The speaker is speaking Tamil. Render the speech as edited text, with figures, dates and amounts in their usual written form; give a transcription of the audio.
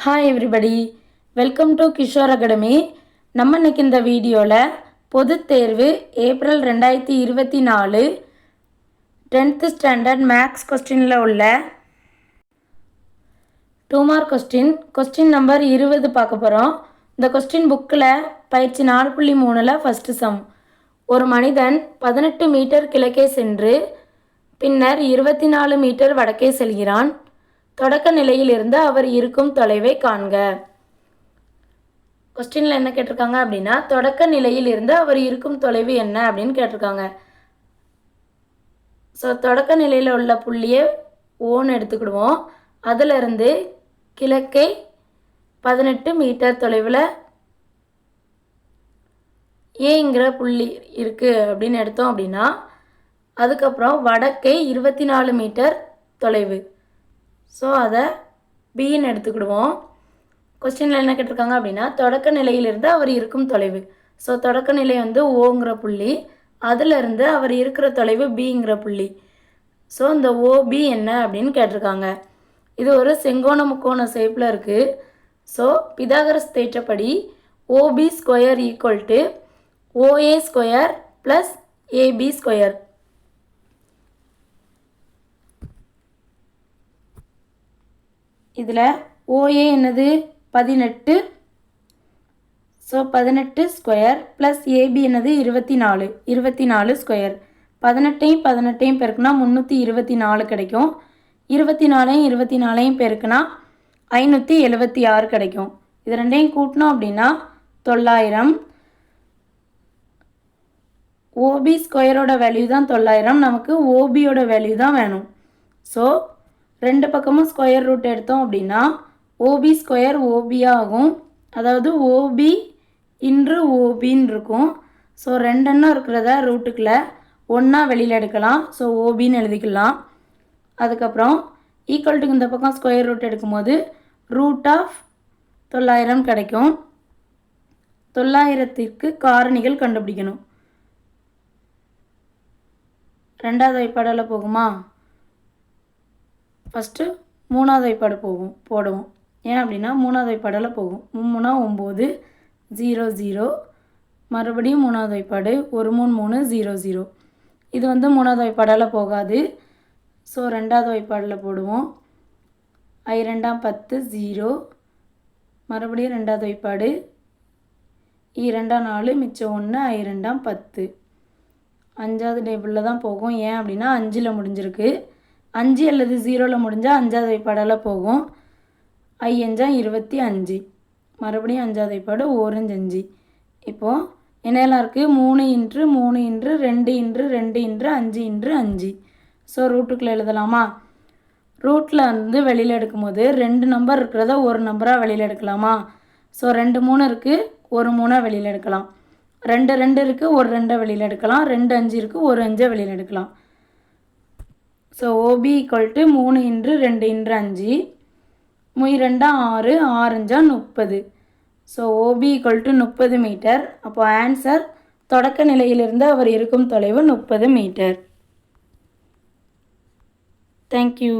Hi everybody, welcome to Kishore academy. நம்ம இன்னைக்கு இந்த வீடியோவில் பொதுத் தேர்வு ஏப்ரல் 2024 10th ஸ்டாண்டர்ட் மேக்ஸ் கொஸ்டினில் உள்ள 2 மார்க் கொஸ்டின் நம்பர் 20 பார்க்க போகிறோம். இந்த கொஸ்டின் புக்கில் பயிற்சி 4.3ல் ஃபஸ்ட்டு சம். ஒரு மனிதன் 18 மீட்டர் கிழக்கே சென்று பின்னர் 24 மீட்டர் வடக்கே செல்கிறான். தொடக்க நிலையில் இருந்து அவர் இருக்கும் தொலைவை காண்க. கொஸ்டினில் என்ன கேட்டிருக்காங்க அப்படின்னா, தொடக்க நிலையில் இருந்து அவர் இருக்கும் தொலைவு என்ன அப்படின்னு கேட்டிருக்காங்க. ஸோ தொடக்க நிலையில் உள்ள புள்ளியை ஓன்னு எடுத்துக்கிடுவோம். அதிலிருந்து கிழக்கே 18 மீட்டர் தொலைவில் ஏங்கிற புள்ளி இருக்குது அப்படின்னு எடுத்தோம் அப்படின்னா, அதுக்கப்புறம் வடக்கே 24 மீட்டர் தொலைவு. ஸோ அதை பின்னு எடுத்துக்கிடுவோம். கொஸ்டினில் என்ன கேட்டிருக்காங்க அப்படின்னா, தொடக்க நிலையிலிருந்து அவர் இருக்கும் தொலைவு. ஸோ தொடக்க நிலை வந்து ஓங்கிற புள்ளி, அதிலிருந்து அவர் இருக்கிற தொலைவு பிங்கிற புள்ளி. ஸோ இந்த ஓபி என்ன அப்படின்னு கேட்டிருக்காங்க. இது ஒரு செங்கோண முக்கோண ஷேப்பில் இருக்குது. ஸோ பிதாகரஸ் தேற்றப்படி OB square equal to OA square plus AB square. இதில் ஓஏ என்னது 18. ஸோ 18 ஸ்கொயர் ப்ளஸ் ஏபி என்னது 24 ஸ்கொயர். 18 பெருக்குனா 324 கிடைக்கும். 24 பெருக்குனா 576 கிடைக்கும். இது ரெண்டையும் கூட்டினோம் அப்படின்னா 900. ஓபி ஸ்கொயரோட வேல்யூ தான் 900, நமக்கு ஓபியோட வேல்யூ தான் வேணும். ஸோ ரெண்டு பக்கமும் ஸ்கொயர் ரூட் எடுத்தோம் அப்படின்னா ஓபி ஸ்கொயர் ஓபி ஆகும். அதாவது ஓபி இன்று ஓபின்னு இருக்கும். ஸோ ரெண்டெண்ணம் இருக்கிறத ரூட்டுக்குள்ளே ஒன்றா வெளியில் எடுக்கலாம். ஸோ ஓபின்னு எழுதிக்கலாம். அதுக்கப்புறம் ஈக்குவல்ட்டுக்கு இந்த பக்கம் ஸ்கொயர் ரூட் எடுக்கும்போது ரூட் ஆஃப் 900 கிடைக்கும். 900க்கு காரணிகள் கண்டுபிடிக்கணும். ரெண்டாவது வைப்பாடால் போகுமா? ஃபஸ்ட்டு மூணாவது வைப்பாடு போடுவோம். ஏன் அப்படின்னா மூணாவது வைப்பாடால் போகும். 3 9 0 0. மறுபடியும் மூணாவது வைப்பாடு 1 3 3 0 0. இது வந்து மூணாவது வைப்பாடால் போகாது. ஸோ ரெண்டாவது வைப்பாடில் போடுவோம். 2 10 0. மறுபடியும் ரெண்டாவது வைப்பாடு 2 4 மிச்சம் 1 2 10. அஞ்சாவது டேபிளில் தான் போகும். ஏன் அப்படின்னா 5ல் முடிஞ்சிருக்கு. 5 அல்லது 0ல் முடிஞ்சால் அஞ்சாவது வைப்பாடால் போகும். 5 25. மறுபடியும் அஞ்சாவது வைப்பாடு 1 5. இப்போது என்னெல்லாம் இருக்குது? 3 × 3 × 2 × 2 × 5 × 5. ஸோ ரூட்டுக்குள்ளே எழுதலாமா? ரூட்டில் வந்து வெளியில் எடுக்கும்போது 2 நம்பர் இருக்கிறத ஒரு நம்பராக வெளியில் எடுக்கலாமா? ஸோ 2 3 இருக்குது, ஒரு 3 வெளியில் எடுக்கலாம். 2 2 இருக்குது, ஒரு 2 வெளியில் எடுக்கலாம். 2 5 இருக்குது, ஒரு 5 வெளியில் எடுக்கலாம். So OP equal to 3 × 2 × 5. 2 6 6 5 30. So OP equal to 30 metre. அப்போ ஆன்சர் தொடக்க நிலையிலிருந்து அவர் இருக்கும் தொலைவு 30 மீட்டர். தேங்க்யூ.